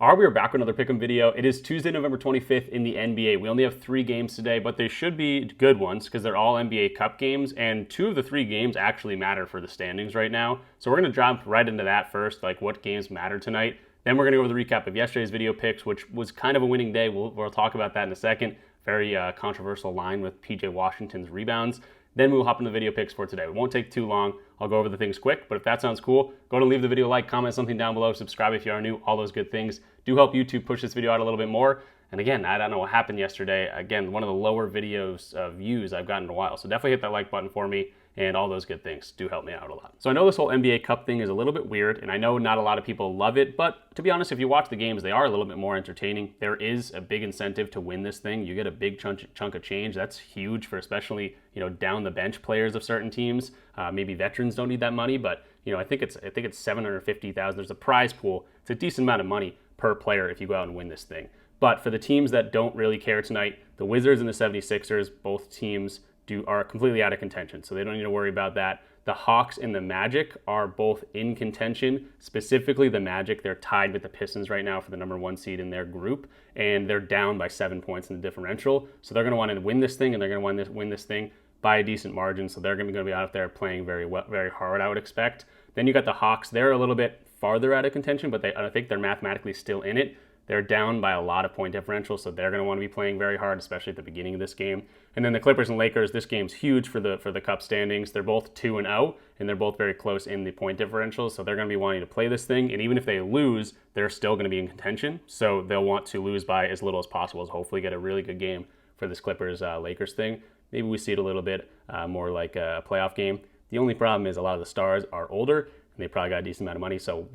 We are back with another Pick'em video. It is Tuesday, November 25th in the NBA. We only have 3 games today, but they should be good ones because they're all NBA Cup games, and 2 of the 3 games actually matter for the standings right now. So we're going to jump right into that first, like what games matter tonight. Then we're going to go over the recap of yesterday's video picks, which was kind of a winning day. We'll talk about that in a second. Very controversial line with PJ Washington's rebounds. Then we'll hop into the video picks for today. It won't take too long. I'll go over the things quick, but if that sounds cool, go ahead and leave the video a like, comment something down below, subscribe if you are new. All those good things do help YouTube push this video out a little bit more. And again, I don't know what happened yesterday. Again, one of the lower videos views I've gotten in a while. So definitely hit that like button for me, and all those good things do help me out a lot. So I know this whole NBA Cup thing is a little bit weird, and I know not a lot of people love it, but to be honest, if you watch the games, they are a little bit more entertaining. There is a big incentive to win this thing. You get a big chunk of change. That's huge for especially, down the bench players of certain teams. Maybe veterans don't need that money, but I think it's $750,000. There's a prize pool. It's a decent amount of money per player if you go out and win this thing. But for the teams that don't really care tonight, the Wizards and the 76ers, both teams are completely out of contention, so they don't need to worry about that. The Hawks and the Magic are both in contention. Specifically, the Magic, they're tied with the Pistons right now for the number 1 seed in their group, and they're down by 7 points in the differential. So they're going to want to win this thing, and they're going to win this thing by a decent margin. So they're going to be out there playing very hard, I would expect. Then you got the Hawks. They're a little bit farther out of contention, but I think they're mathematically still in it. They're down by a lot of point differential, so they're going to want to be playing very hard, especially at the beginning of this game. And then the Clippers and Lakers, this game's huge for the Cup standings. They're both 2-0, and they're both very close in the point differential, so they're going to be wanting to play this thing. And even if they lose, they're still going to be in contention, so they'll want to lose by as little as possible, to hopefully get a really good game for this Clippers-Lakers thing. Maybe we see it a little bit more like a playoff game. The only problem is a lot of the stars are older, and they probably got a decent amount of money, so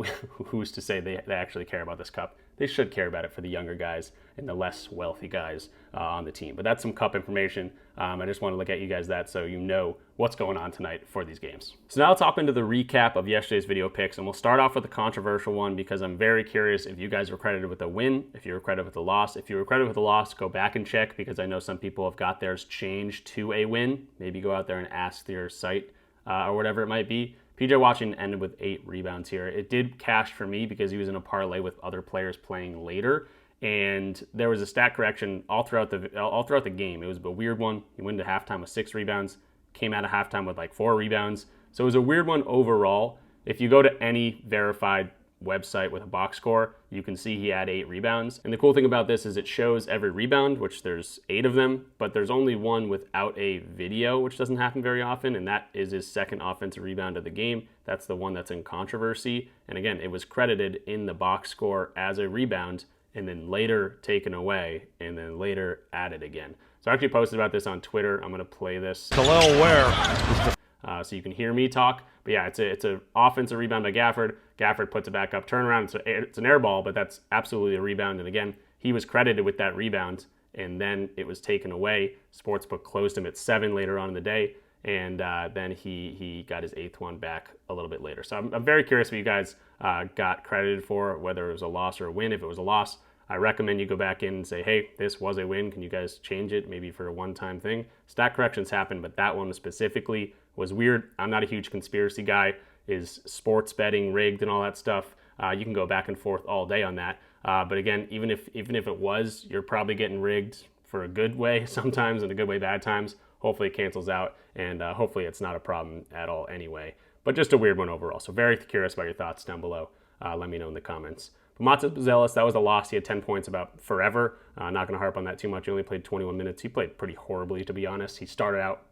who's to say they actually care about this Cup? They should care about it for the younger guys and the less wealthy guys on the team. But that's some Cup information. I just want to look at you guys that so you know what's going on tonight for these games. So now let's hop into the recap of yesterday's video picks, and we'll start off with the controversial one because I'm very curious if you guys were credited with a win, if you were credited with a loss. If you were credited with a loss, go back and check because I know some people have got theirs changed to a win. Maybe go out there and ask your site or whatever it might be. PJ Washington ended with 8 rebounds here. It did cash for me because he was in a parlay with other players playing later, and there was a stat correction all throughout the game. It was a weird one. He went to halftime with 6 rebounds, came out of halftime with like 4 rebounds. So it was a weird one overall. If you go to any verified website with a box score, you can see he had 8 rebounds. And the cool thing about this is it shows every rebound, which there's 8 of them, but there's only one without a video, which doesn't happen very often, and that is his second offensive rebound of the game. That's the one that's in controversy. And again, it was credited in the box score as a rebound, and then later taken away, and then later added again. So I actually posted about this on Twitter. I'm going to play this. Khalil Ware. So you can hear me talk. But yeah, it's an offensive rebound by Gafford. Gafford puts it back up, turnaround. It's an air ball, but that's absolutely a rebound. And again, he was credited with that rebound, and then it was taken away. Sportsbook closed him at 7 later on in the day, and then he got his 8th one back a little bit later. So I'm very curious what you guys got credited for, whether it was a loss or a win. If it was a loss, I recommend you go back in and say, hey, this was a win. Can you guys change it maybe for a one-time thing? Stat corrections happen, but that one specifically was weird. I'm not a huge conspiracy guy. Is sports betting rigged and all that stuff? You can go back and forth all day on that. But again, even if it was, you're probably getting rigged for a good way sometimes and a good way bad times. Hopefully it cancels out, and hopefully it's not a problem at all anyway. But just a weird one overall. So very curious about your thoughts down below. Let me know in the comments. But Matas Buzelis, that was a loss. He had 10 points about forever. Not going to harp on that too much. He only played 21 minutes. He played pretty horribly, to be honest. He started out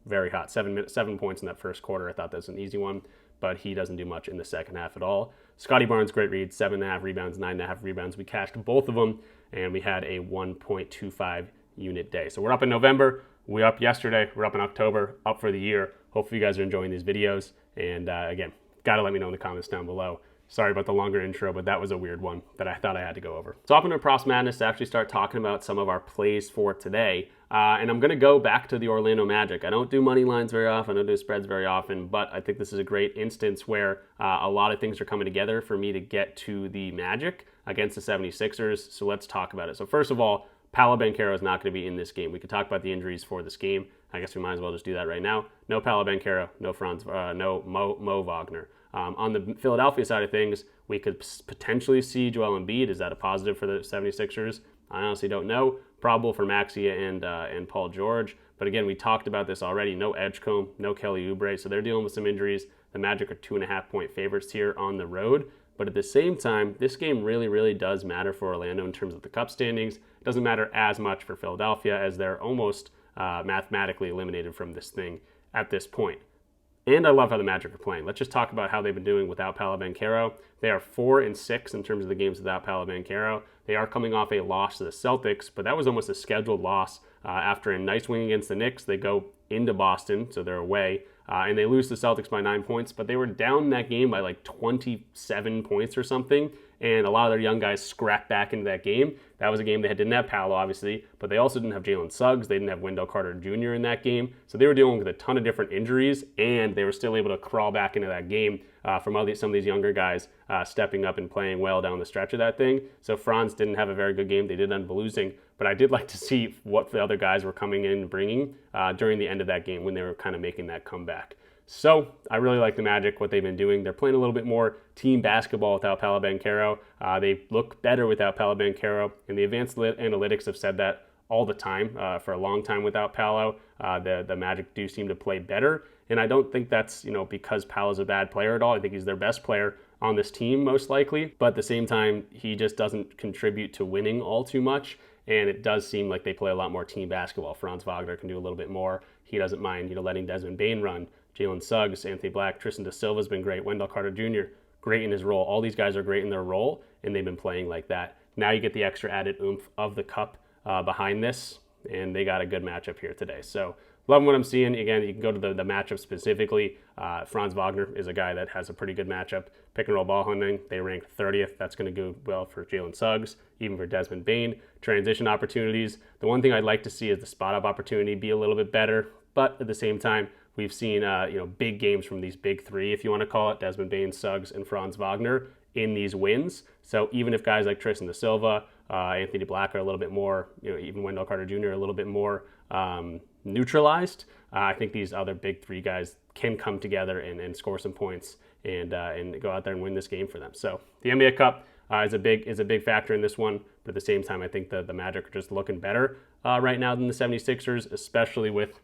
very hot. 7 points in that first quarter. I thought that was an easy one, but he doesn't do much in the second half at all. Scotty Barnes, great read, 7.5 rebounds, 9.5 rebounds. We cashed both of them, and we had a 1.25 unit day. So we're up in November. We up yesterday. We're up in October, up for the year. Hopefully you guys are enjoying these videos. And again, got to let me know in the comments down below. Sorry about the longer intro, but that was a weird one that I thought I had to go over. So up into Props Madness to actually start talking about some of our plays for today. And I'm going to go back to the Orlando Magic. I don't do money lines very often. I don't do spreads very often, but I think this is a great instance where a lot of things are coming together for me to get to the Magic against the 76ers. So let's talk about it. So first of all, Paolo Banchero is not going to be in this game. We could talk about the injuries for this game. I guess we might as well just do that right now. No Paolo Banchero, no Mo Wagner. On the Philadelphia side of things, We could potentially see Joel Embiid. Is that a positive for the 76ers? I honestly don't know. Probable for Maxey and Paul George. But again, we talked about this already. No Edgecombe, no Kelly Oubre, so they're dealing with some injuries. The Magic are 2.5-point favorites here on the road. But at the same time, this game really, really does matter for Orlando in terms of the cup standings. It doesn't matter as much for Philadelphia as they're almost mathematically eliminated from this thing at this point. And I love how the Magic are playing. Let's just talk about how they've been doing without Paolo Banchero. They are 4-6 in terms of the games without Paolo Banchero. They are coming off a loss to the Celtics, but that was almost a scheduled loss. After a nice win against the Knicks, they go into Boston, so they're away, and they lose to the Celtics by 9 points, but they were down that game by like 27 points or something, and a lot of their young guys scrapped back into that game. That was a game they didn't have Paolo, obviously, but they also didn't have Jalen Suggs. They didn't have Wendell Carter Jr. in that game, so they were dealing with a ton of different injuries, and they were still able to crawl back into that game from some of these younger guys stepping up and playing well down the stretch of that thing. So Franz didn't have a very good game. They did end up losing, but I did like to see what the other guys were coming in and bringing during the end of that game when they were kind of making that comeback. So I really like the Magic, what they've been doing. They're playing a little bit more team basketball without Paolo Banchero. They look better without Paolo Banchero, and the advanced analytics have said that all the time. For a long time without Paolo, the Magic do seem to play better, and I don't think that's because Paolo's a bad player at all. I think he's their best player on this team most likely, but at the same time, he just doesn't contribute to winning all too much. And it does seem like they play a lot more team basketball. Franz Wagner can do a little bit more. He doesn't mind, letting Desmond Bane run. Jalen Suggs, Anthony Black, Tristan Da Silva's been great. Wendell Carter Jr., great in his role. All these guys are great in their role, and they've been playing like that. Now you get the extra added oomph of the cup behind this, and they got a good matchup here today. So loving what I'm seeing. Again, you can go to the matchup specifically. Franz Wagner is a guy that has a pretty good matchup. Pick and roll ball hunting, they rank 30th. That's going to go well for Jalen Suggs, even for Desmond Bane. Transition opportunities. The one thing I'd like to see is the spot up opportunity be a little bit better, but at the same time, we've seen big games from these big three, if you want to call it, Desmond Bane, Suggs, and Franz Wagner in these wins. So even if guys like Tristan Da Silva, Anthony Black are a little bit more, even Wendell Carter Jr. are a little bit more neutralized, I think these other big three guys can come together and score some points and go out there and win this game for them. So the NBA Cup is a big factor in this one, but at the same time, I think the Magic are just looking better right now than the 76ers, especially with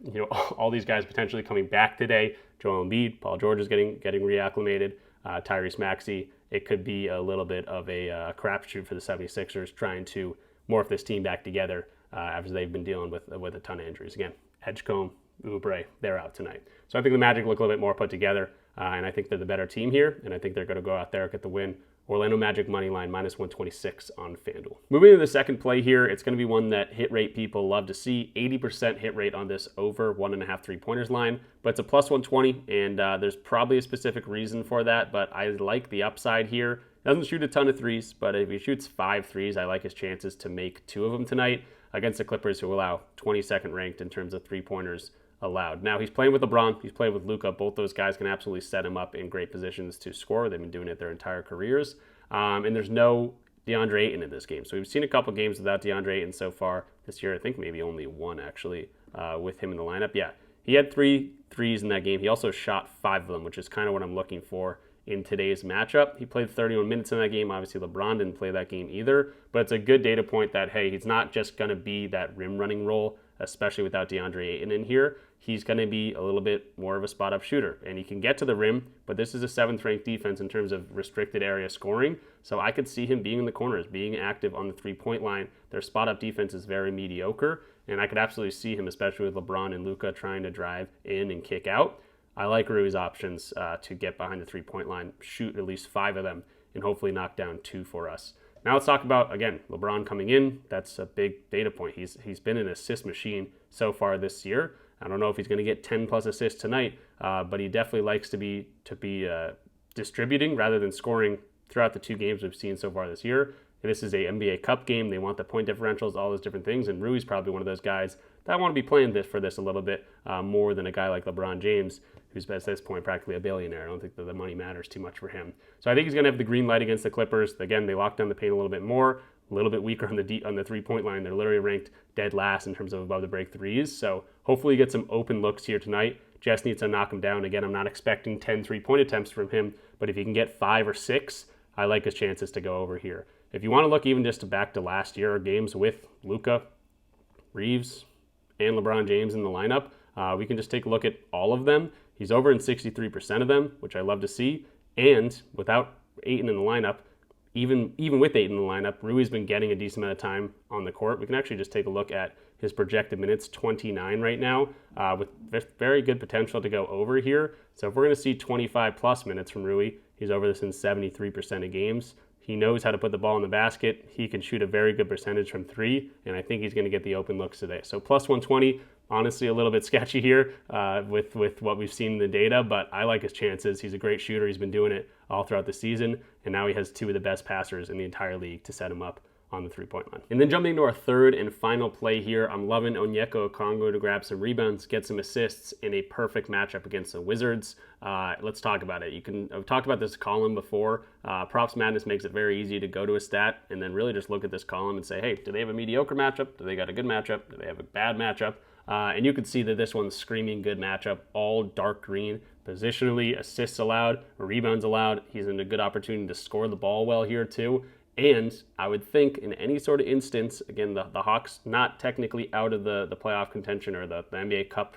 all these guys potentially coming back today. Joel Embiid, Paul George is getting reacclimated, Tyrese Maxey. It could be a little bit of a crapshoot for the 76ers trying to morph this team back together after they've been dealing with a ton of injuries. Again, Edgecombe, Oubre, they're out tonight. So I think the Magic look a little bit more put together, and I think they're the better team here, and I think they're going to go out there and get the win. Orlando Magic money line -126 on FanDuel. Moving to the second play here, it's going to be one that hit rate people love to see. 80% hit rate on this over 1.5 3-pointers line, but it's a +120, and there's probably a specific reason for that, but I like the upside here. Doesn't shoot a ton of threes, but if he shoots 5 threes, I like his chances to make 2 of them tonight against the Clippers, who allow 22nd ranked in terms of 3-pointers allowed. Now, he's playing with LeBron. He's playing with Luka. Both those guys can absolutely set him up in great positions to score. They've been doing it their entire careers. And there's no DeAndre Ayton in this game. So we've seen a couple games without DeAndre Ayton so far this year. I think maybe only one, actually, with him in the lineup. Yeah, he had 3 threes in that game. He also shot 5 of them, which is kind of what I'm looking for in today's matchup. He played 31 minutes in that game. Obviously, LeBron didn't play that game either. But it's a good data point that, hey, he's not just going to be that rim running role, especially without DeAndre Ayton in here. He's going to be a little bit more of a spot-up shooter, and he can get to the rim, but this is a 7th-ranked defense in terms of restricted area scoring, so I could see him being in the corners, being active on the 3-point line. Their spot-up defense is very mediocre, and I could absolutely see him, especially with LeBron and Luka, trying to drive in and kick out. I like Rui's options to get behind the 3-point line, shoot at least 5 of them, and hopefully knock down 2 for us. Now let's talk about, again, LeBron coming in. That's a big data point. He's been an assist machine so far this year. I don't know if he's going to get 10-plus assists tonight, but he definitely likes to be distributing rather than scoring throughout the 2 games we've seen so far this year. And this is a NBA Cup game. They want the point differentials, all those different things, and Rui's probably one of those guys that want to be playing for this a little bit more than a guy like LeBron James, who's at this point practically a billionaire. I don't think that the money matters too much for him. So I think he's going to have the green light against the Clippers. Again, they locked down the paint a little bit more, a little bit weaker on the 3-point line. They're literally ranked dead last in terms of above the break threes. So hopefully you get some open looks here tonight. Just needs to knock him down. Again, I'm not expecting 10 3-point attempts from him, but if he can get 5 or 6, I like his chances to go over here. If you want to look even just back to last year, games with Luka, Reeves, and LeBron James in the lineup, we can just take a look at all of them. He's over in 63% of them, which I love to see. And without Ayton in the lineup, even with Ayton in the lineup, Rui's been getting a decent amount of time on the court. We can actually just take a look at his projected minutes, 29 right now, with very good potential to go over here. So if we're going to see 25 plus minutes from Rui, he's over this in 73% of games. He knows how to put the ball in the basket. He can shoot a very good percentage from three, and I think he's going to get the open looks today. So plus 120, honestly a little bit sketchy here with what we've seen in the data, but I like his chances. He's a great shooter. He's been doing it all throughout the season, and now he has two of the best passers in the entire league to set him up on the three-point line. And then jumping into our third and final play here, I'm loving Onyeka Okongwu to grab some rebounds, get some assists in a perfect matchup against the Wizards. Let's talk about it. I've talked about this column before. Props Madness makes it very easy to go to a stat and then really just look at this column and say, hey, do they have a mediocre matchup? Do they got a good matchup? Do they have a bad matchup? And you can see that this one's screaming good matchup, all dark green. Positionally, assists allowed, rebounds allowed. He's in a good opportunity to score the ball well here too. And I would think in any sort of instance, again, the Hawks not technically out of the playoff contention or the NBA Cup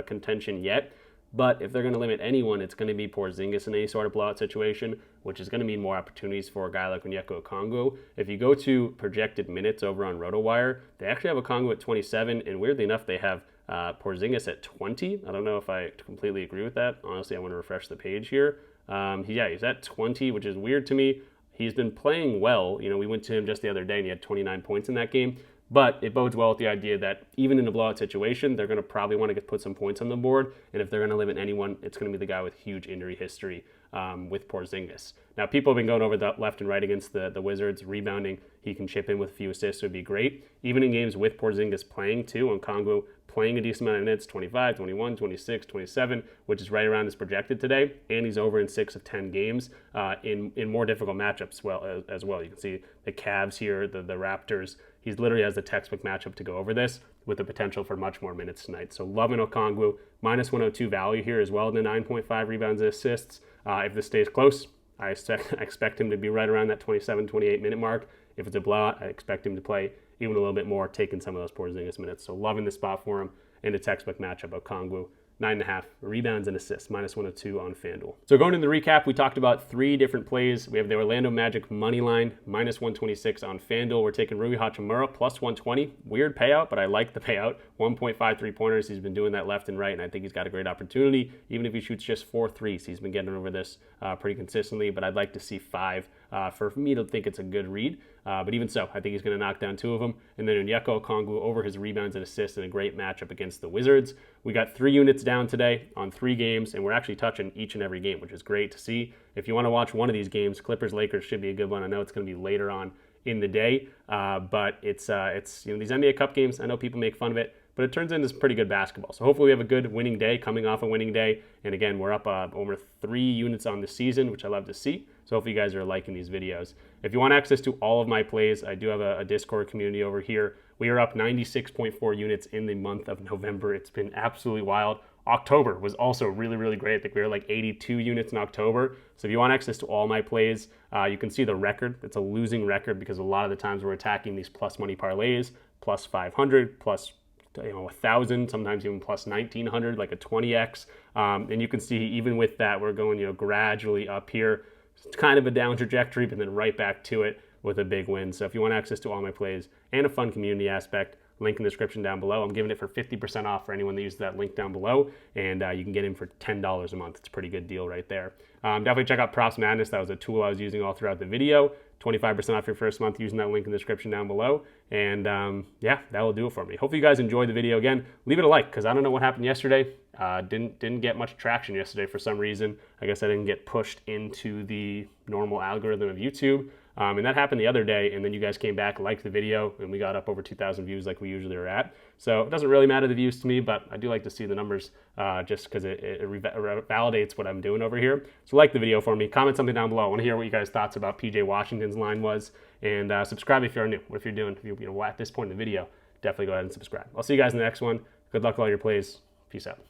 contention yet, but if they're going to limit anyone, it's going to be Porzingis in any sort of blowout situation, which is going to mean more opportunities for a guy like Onyeka Okongwu. If you go to projected minutes over on RotoWire, they actually have Okongwu at 27, and weirdly enough, they have Porzingis at 20. I don't know if I completely agree with that. Honestly, I want to refresh the page here. He's at 20, which is weird to me. He's been playing well. We went to him just the other day and he had 29 points in that game. But it bodes well with the idea that even in a blowout situation, they're going to probably want to put some points on the board. And if they're going to limit anyone, it's going to be the guy with huge injury history with Porzingis. Now, people have been going over the left and right against the Wizards, rebounding. He can chip in with a few assists would be great. Even in games with Porzingis playing too, and Okongwu playing a decent amount of minutes, 25, 21, 26, 27, which is right around his projected today. And he's over in 6 of 10 games in more difficult matchups as well. You can see the Cavs here, the Raptors. He literally has the textbook matchup to go over this with the potential for much more minutes tonight. So loving Okongwu, minus 102 value here as well, the 9.5 rebounds and assists. If this stays close, I expect him to be right around that 27, 28 minute mark. If it's a blowout, I expect him to play even a little bit more, taking some of those Porzingis minutes. So loving the spot for him in a textbook matchup. Okongwu, 9.5 rebounds and assists, minus 102 on FanDuel. So going into the recap, we talked about 3 different plays. We have the Orlando Magic money line, minus 126 on FanDuel. We're taking Rui Hachimura, plus 120. Weird payout, but I like the payout. 1.5 three-pointers. He's been doing that left and right, and I think he's got a great opportunity. Even if he shoots just 4 threes, he's been getting over this pretty consistently, but I'd like to see 5 for me to think it's a good read. But even so, I think he's going to knock down 2 of them. And then Onyeka Okongwu over his rebounds and assists in a great matchup against the Wizards. We got 3 units down today on 3 games, and we're actually touching each and every game, which is great to see. If you want to watch one of these games, Clippers-Lakers should be a good one. I know it's going to be later on in the day, but it's these NBA Cup games, I know people make fun of it, but it turns into some pretty good basketball. So hopefully we have a good winning day, coming off a winning day. And again, we're up over 3 units on the season, which I love to see. So hopefully you guys are liking these videos. If you want access to all of my plays, I do have a Discord community over here. We are up 96.4 units in the month of November. It's been absolutely wild. October was also really, really great. I think we were like 82 units in October. So if you want access to all my plays, you can see the record. It's a losing record because a lot of the times we're attacking these plus money parlays, plus 500, plus 1,000, sometimes even plus 1,900, like a 20x. And you can see even with that, we're going gradually up here. It's kind of a down trajectory, but then right back to it with a big win. So if you want access to all my plays and a fun community aspect, link in the description down below. I'm giving it for 50% off for anyone that uses that link down below, and you can get in for $10 a month. It's a pretty good deal right there. Definitely check out Props Madness. That was a tool I was using all throughout the video. 25% off your first month using that link in the description down below. And yeah, that will do it for me. Hopefully you guys enjoyed the video. Again, leave it a like, because I don't know what happened yesterday. Didn't get much traction yesterday for some reason. I guess I didn't get pushed into the normal algorithm of YouTube. And that happened the other day, and then you guys came back, liked the video, and we got up over 2,000 views like we usually are at. So it doesn't really matter the views to me, but I do like to see the numbers just because it validates what I'm doing over here. So like the video for me. Comment something down below. I want to hear what you guys' thoughts about PJ Washington's line was. And subscribe if you're new. What if you're at this point in the video, definitely go ahead and subscribe. I'll see you guys in the next one. Good luck with all your plays. Peace out.